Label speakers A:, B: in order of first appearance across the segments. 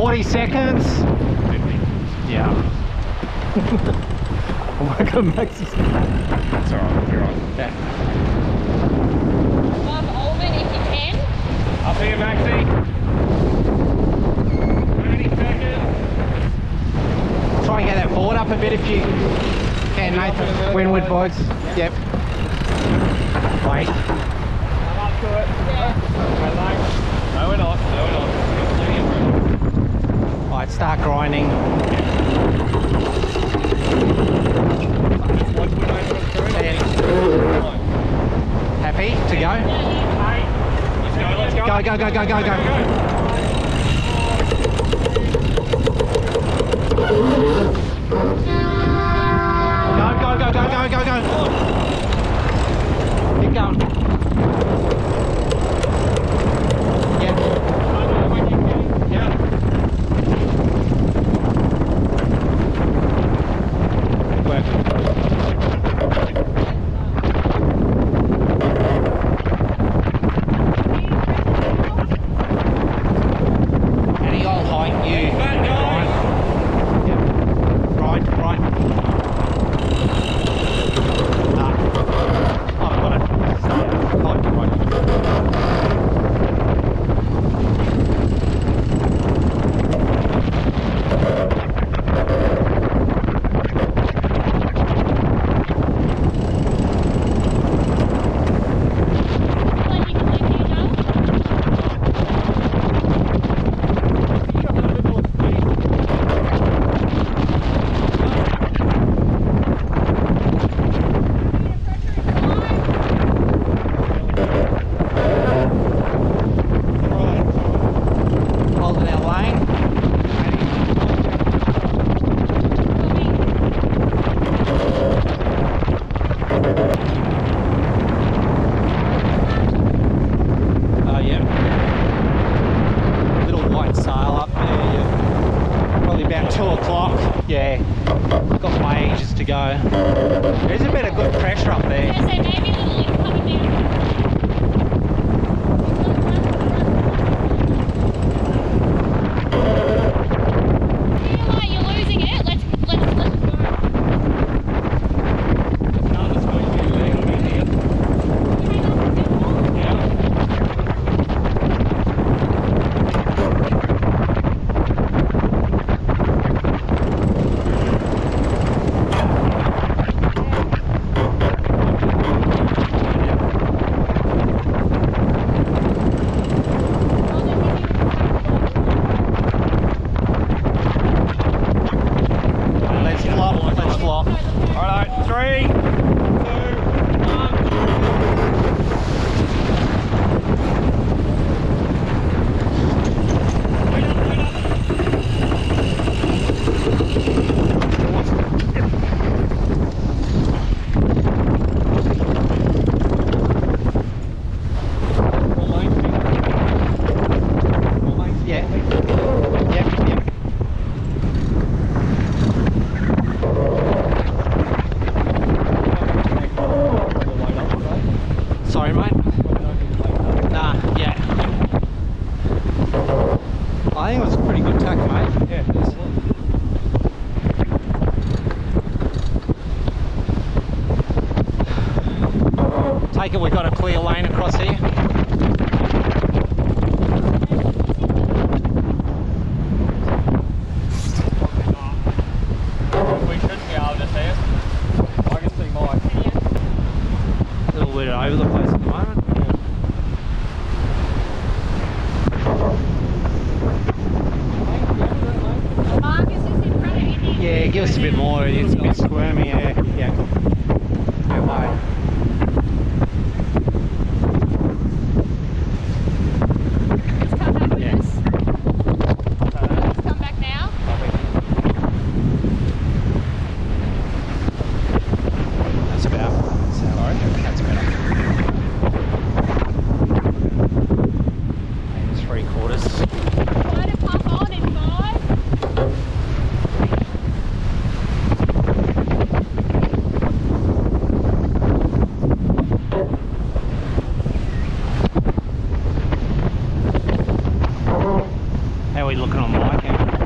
A: 40 seconds. Yeah. Oh my god, Max is...
B: That's alright, you're right.
A: Yeah.
C: Above Oldman if you can.
B: Up here, Maxie. 30 seconds.
A: Try and get that board up a bit if you can, Nathan. Windward boards. Yep. Wait.
B: I'm up to it.
C: Yeah.
B: No, we're not. No, we're not.
A: Right, start grinding. Happy to go?
B: Let's go.
A: Go, go, go, go, go, go. Go, go, go, go, go, go, go. Keep going. Yeah. Yeah. Good work. Any old height you grind. Yep. Right, right. Ah. Oh, I've got it. Right, right. Holding our lane. Oh yeah. Little white sail up there, yeah. Probably about 2 o'clock. Yeah. Got my ages to go. There's a bit of good pressure up there.
C: Yeah, so maybe a little lift coming down. Feel like you're losing it. Let's go.
A: Let's flop, let's flop.
B: Alright, 3, 2, 1.
A: Yeah. Yep, yep. Sorry, mate. Nah, yeah. I think it was a pretty good tack, mate.
B: Yeah,
A: Take it, we've got a clear lane across here.
B: we should be able to see it. I can see Mike.
A: A little bit over the place at the moment.
C: Marcus is in front of you.
A: Yeah, give us a bit more. It's a bit squirmy. Yeah, yeah. Go away.
C: Let's come back with
A: Yeah.
C: us. Let's come back now.
A: That's about. That's better. And 3/4.
C: Try to pump on in 5.
A: we looking on my camera?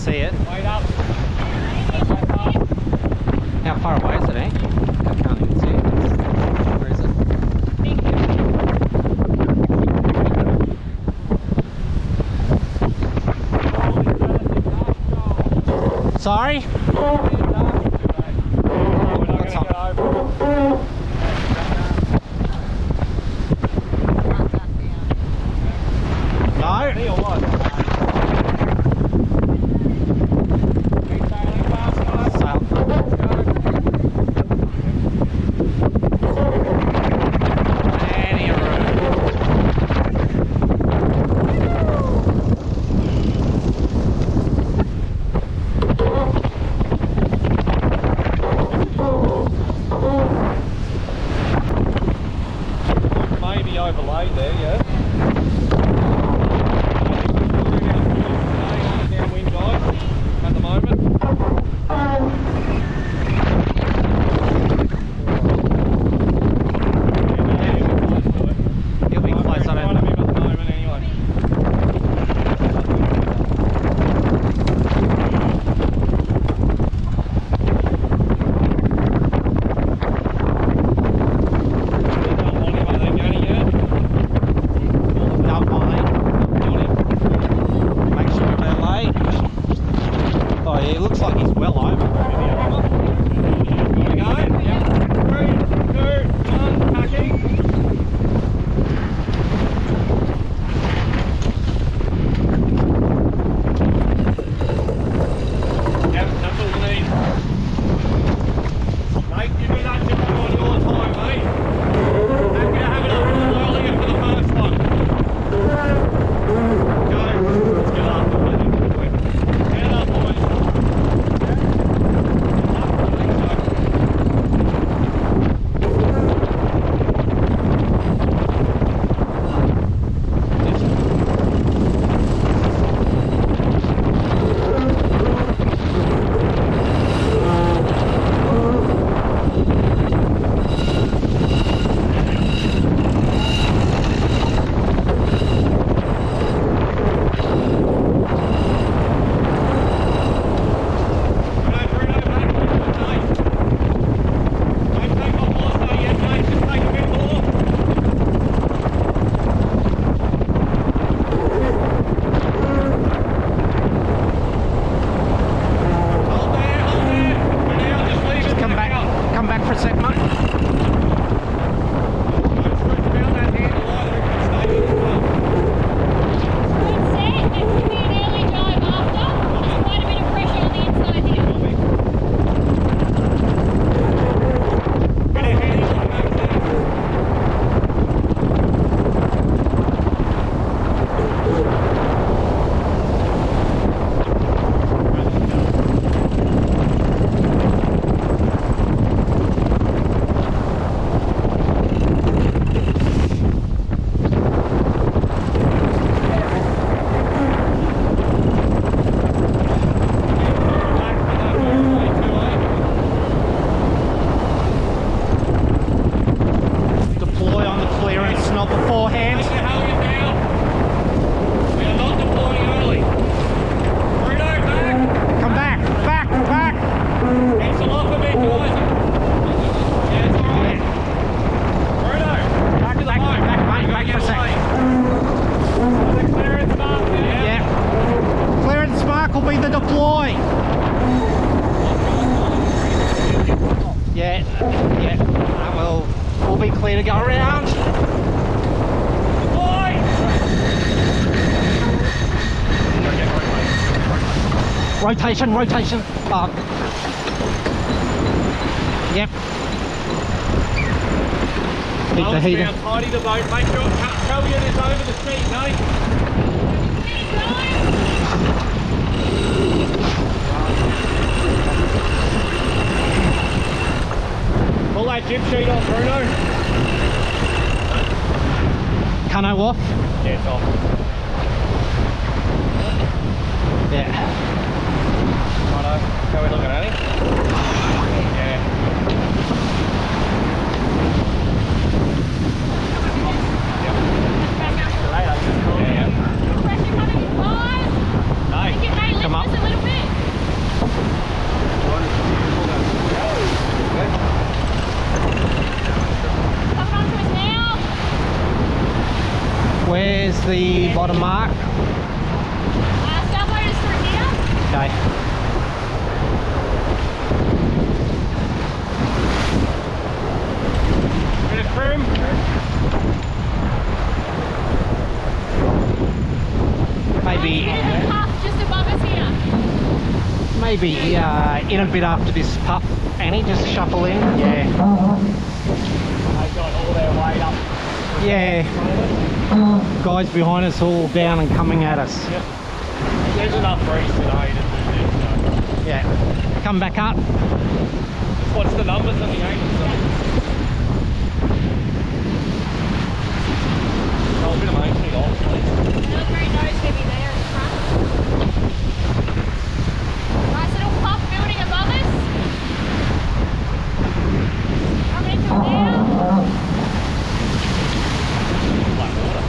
A: See it.
B: Wait up.
A: How far away is it, eh? I can't even see it. Where is it? Sorry? What's up? No?
B: Maybe overlaid there, yeah.
A: Copy the deploy. Yeah, yeah. We'll be clear to go around. Deploy. Rotation. Yep. Keep the heater.
B: Tidy the boat. Make sure Kelvin is over the seat, no? Pull that jib sheet off, Bruno.
A: Cano off?
B: Yeah, it's off.
A: Yeah.
B: Righto. How are we looking at it? Yeah.
A: Come up. Where's the bottom mark?
C: Starboard is through here.
A: Okay.
B: Bit of trim.
A: Maybe
C: Just above us here.
A: maybe in a bit after this puff, Annie, just shuffle in. Yeah.
B: They've got all their weight up.
A: Yeah. Guys behind us all down and coming at us.
B: Yep. There's enough breeze today to do this. So.
A: Yeah. Come back up.
B: What's the numbers on the angles? Oh, a bit of main sheet off, please.
C: Another very nose heavy there in the front. Nice little puff building above us. Coming into it now.
B: Black water.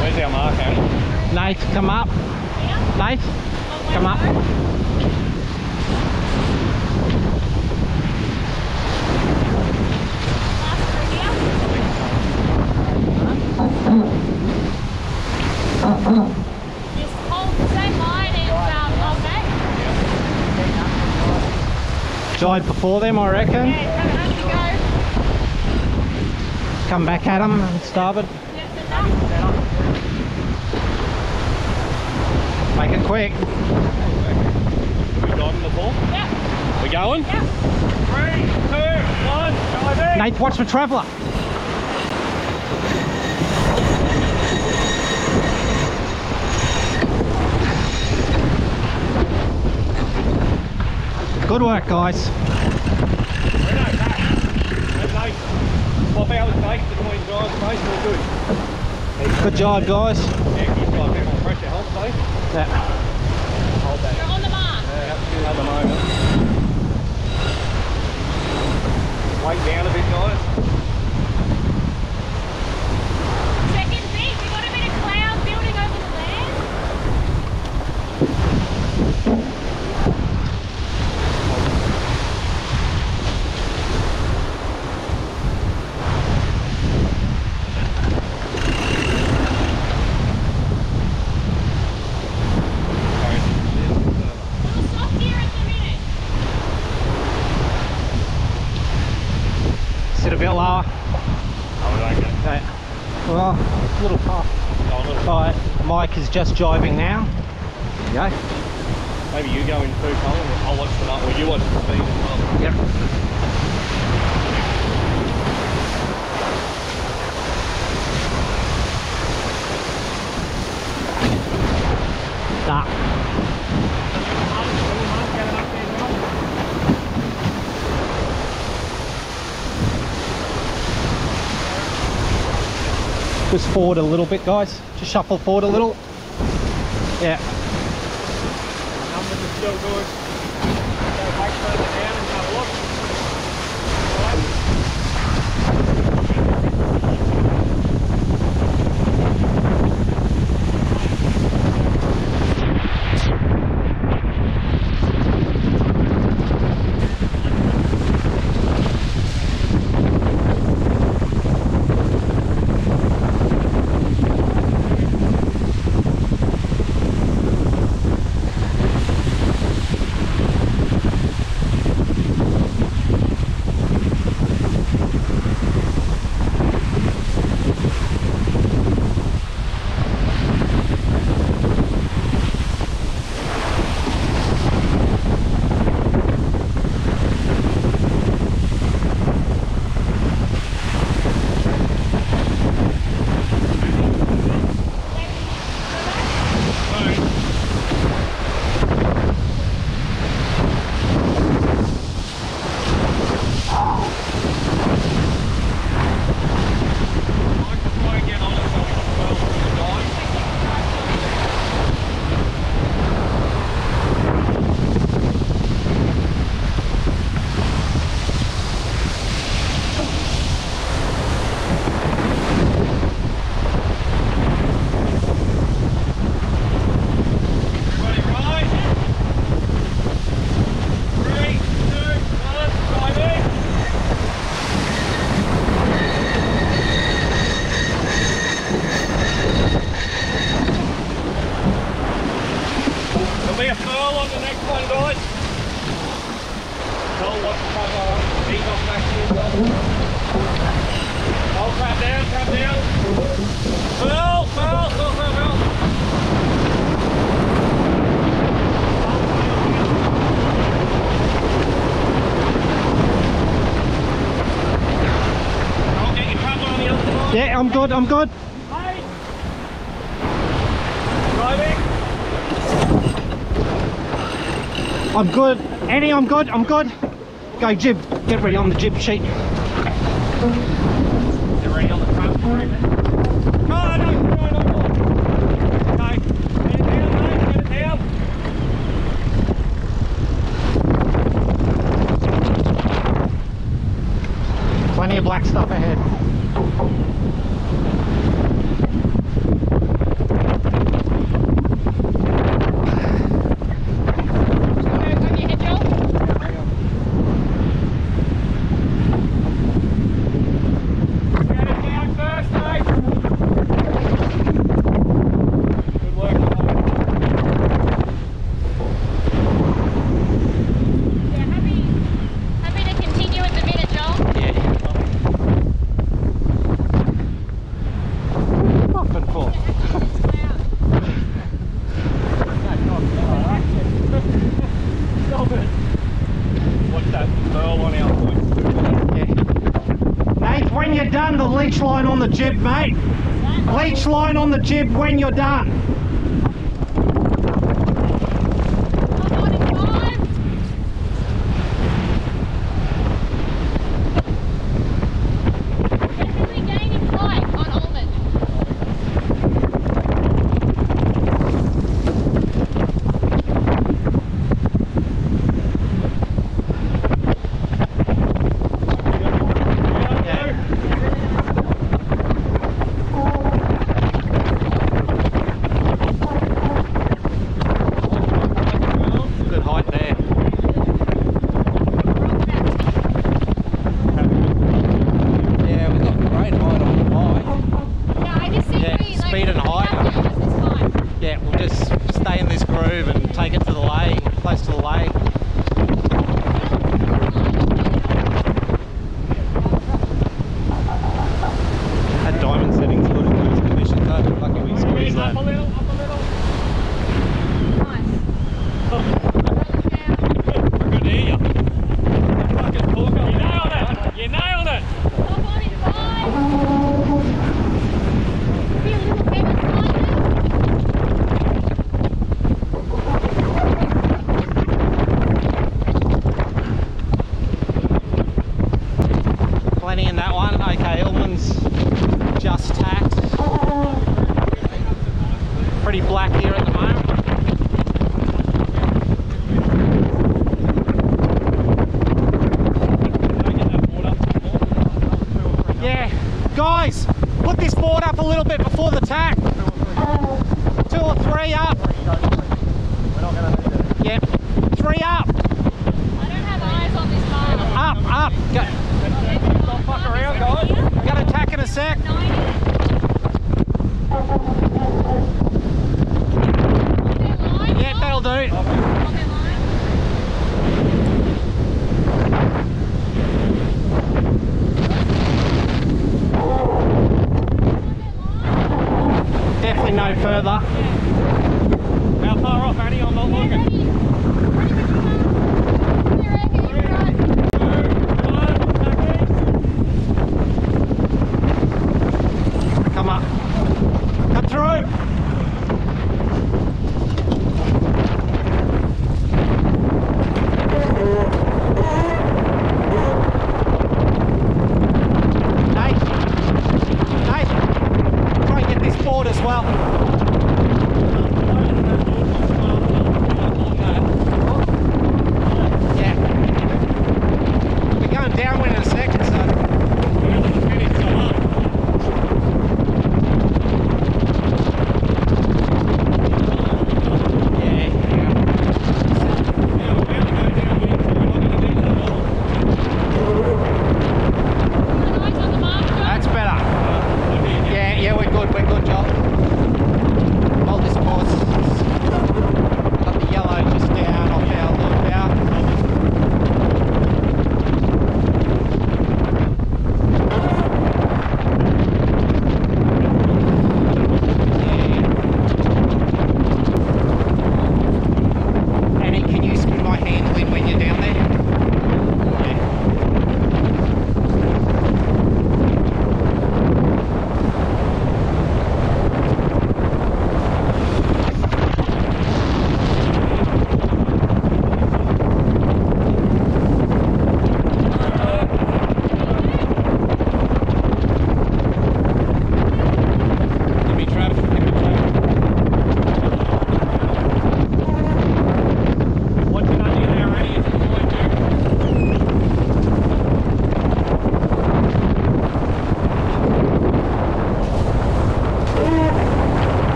B: Where's our mark, Annie?
A: Nate, come up.
C: Yeah.
A: Nate, come up.
C: Last through here. Just hold the same line and okay.
A: Jibe before them, I reckon.
C: Yeah, coming up you go.
A: Come back at them, starboard.
C: Yeah, set up.
A: Make it quick.
B: We driving the ball?
C: Yeah.
B: We going?
C: Yeah.
B: 3, 2, 1, dive in!
A: Nate, watch the traveller. Good work, guys.
B: Bruno, back. That's nice. Swap out the base between drive and base, all good.
A: Good job, guys.
B: Yeah, keep got a bit more pressure, help base.
A: Yeah.
B: Hold that.
C: You're on the mark.
B: Yeah, at the moment. Weight down a bit, guys.
C: Second beat, we've got a bit of cloud building over the land. Little soft here at the minute.
A: Sit a bit lower.
B: Oh, we don't get it.
A: Okay. Well, little puff.
B: Oh, look.
A: Alright, Mike is just jibing now. There you go.
B: Maybe you go in too, Colin. I'll watch the night, or you watch the speed as well.
A: Yep. Nah. Just forward a little bit, guys. Just shuffle forward a little. Yeah.
B: Numbers are still good. Go back further down and have a look. one, guys. Tell what the fuck on. He's off back here. Oh, crap down, crap down. Well. I'll get your cover on the other side.
A: Yeah, I'm good, I'm good.
B: Hey. Driving.
A: I'm good. Annie, I'm good, I'm good. Go jib, get ready on the jib sheet.
B: Get ready on the front. Oh, no. Okay. Get it down, mate, get it down.
A: Plenty of black stuff ahead. The leech line on the jib, mate. Leech line on the jib when you're done. Pretty black here at the moment. Yeah, guys, put this board up a little bit before the tack. 2 or 3 up. Yep, 3 up.
C: I don't have eyes on this car.
A: Up. Go.
B: Don't fuck around, guys.
A: Gonna tack in a sec. Yeah, that'll do. Definitely no further.
B: How far off, Annie? I'm not looking.
A: Come up. Come through. Try and get this board as well. Yeah. We're going downwind in a second, so. That's better. Yeah, we're good, Joel.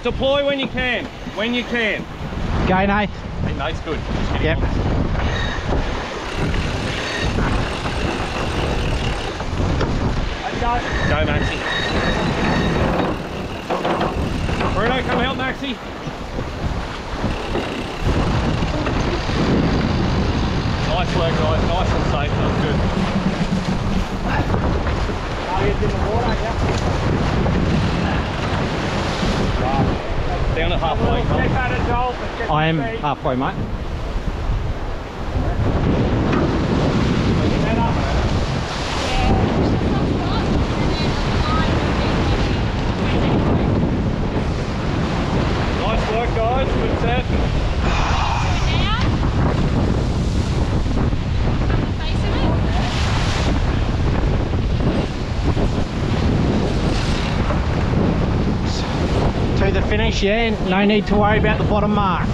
B: Deploy when you can. When you can.
A: Go, Nate.
B: Hey, Nate's good.
A: Yep.
B: Let's go. Go, Maxie. Bruno, come help Maxie. Nice work, guys. Nice and safe. That was good. Target's in the water, yeah. Down at halfway.
A: I am halfway, mate.
B: Nice work, guys. Good set.
A: To the finish, yeah. No need to worry about the bottom mark.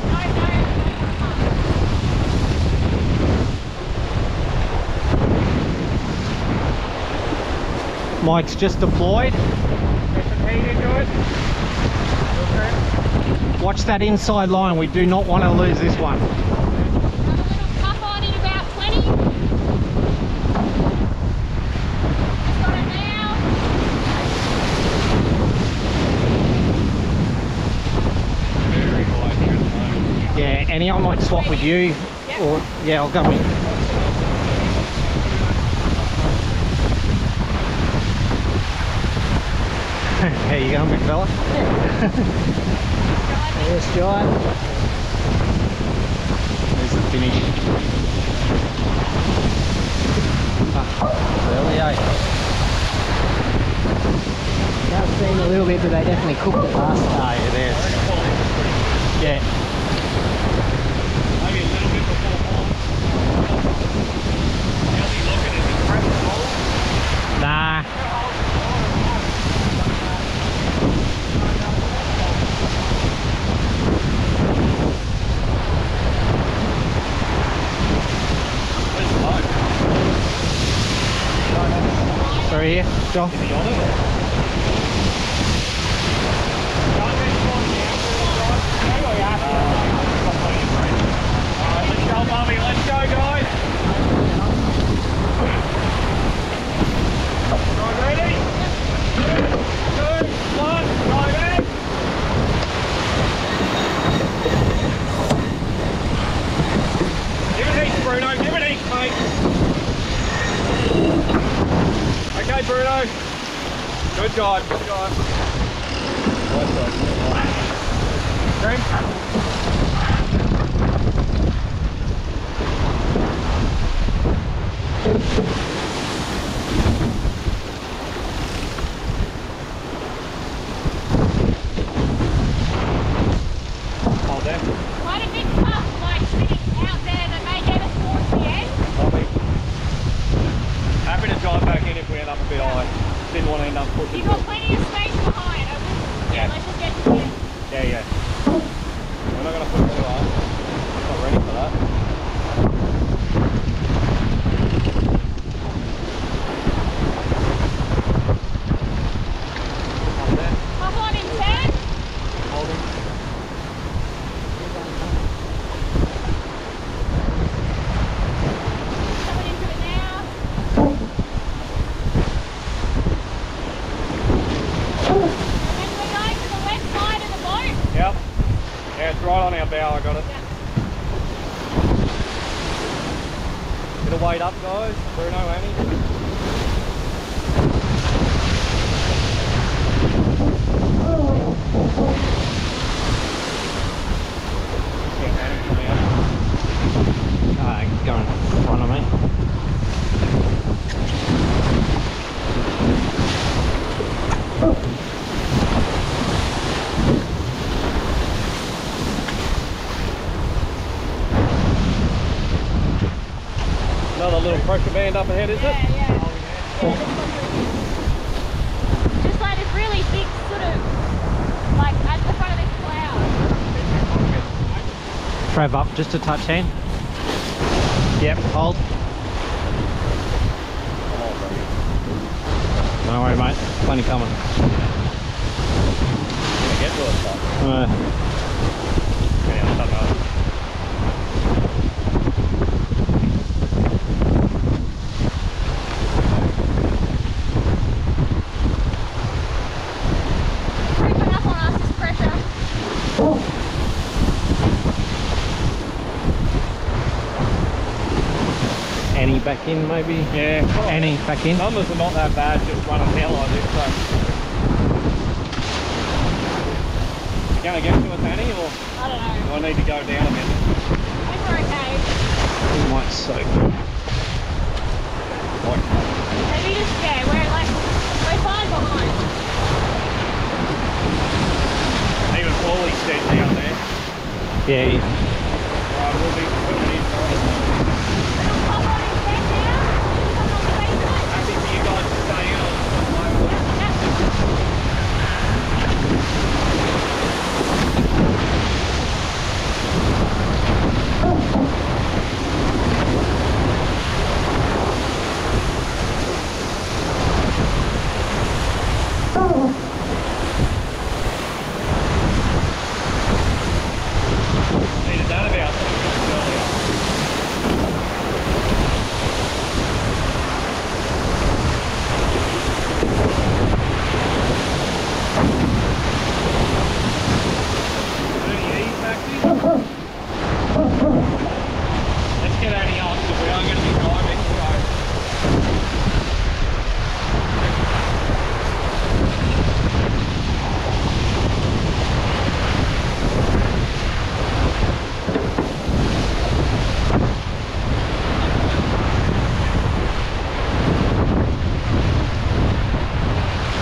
A: Mike's just deployed. Watch that inside line. We do not want to lose this one.
C: Another little puff on in about 20. Just got it now.
B: Very high here at the moment.
A: Yeah, Annie, I might swap with you.
C: Yep.
A: Or yeah, I'll go with. How you going, big fella? Yes, John. There's the finish. Early, eh?
D: That seemed a little bit, but they definitely cooked it last time.
A: Ah, yeah, there's. Yeah.
B: Maybe a little bit before home. How's he looking? Is he pressing the hole?
A: Nah.
B: Where's the boat?
A: Sorry, here, John.
B: Is he on it? Let's go, Bobby. Let's go, guys. Ready? 2, 1, dive in. Give it heat, Bruno. Give it heat, mate. Okay, Bruno. Good dive. Good dive. Green. Hold there.
C: Quite a big puff, like sitting out there that may get us towards the end.
B: Happy to drive back in if we end up a bit high. Didn't want to end up pushing.
C: You've got plenty of space behind.
B: Yeah.
C: Let's just get to the end.
B: Yeah. We're not going to push too hard. Not ready for that. Hold there.
C: Hop on in 10.
B: Holding.
C: Coming into it now. And we're going to the left side of the boat.
B: Yep. Yeah, it's right on our bow. I got it.
C: Yeah.
B: Bit of weight up, guys. Bruno, Annie. Yeah, Annie, come out.
A: Go in front of me.
B: Another little pressure band up ahead, is it?
C: Yeah. Just like this really big sort of, like at the front of this cloud.
A: Trav up just a touch hand. Yep, hold. Don't worry, mate. Plenty coming.
B: Gonna get to it.
A: Right.
B: Yeah, I don't know.
C: Creeping up on us is pressure.
A: Annie back in maybe?
B: Yeah.
A: Annie back in.
B: Numbers are not that bad, just running down like this, so. You gonna get to us, Annie, or
C: I don't know.
B: do I need to go down a bit?
C: I think we're okay.
A: We might soak.
C: Maybe just, yeah, we're fine behind.
B: Even Paulie's dead down there.
A: Yeah.
B: Right, we'll be putting it in.
C: Pop on his back now. Pop on the basement.
B: Happy for you guys to stay in on my way. Needed that about earlier. Let's get Annie on because we are going to be driving.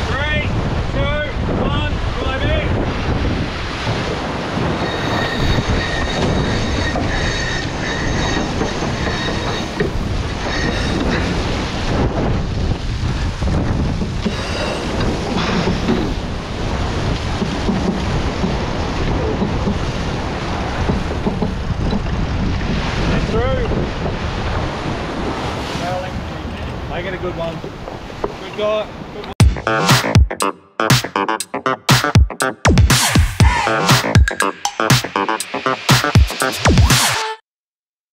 B: Three, two, one, drive in. Get through. Make it a good one. Good guy. Good one.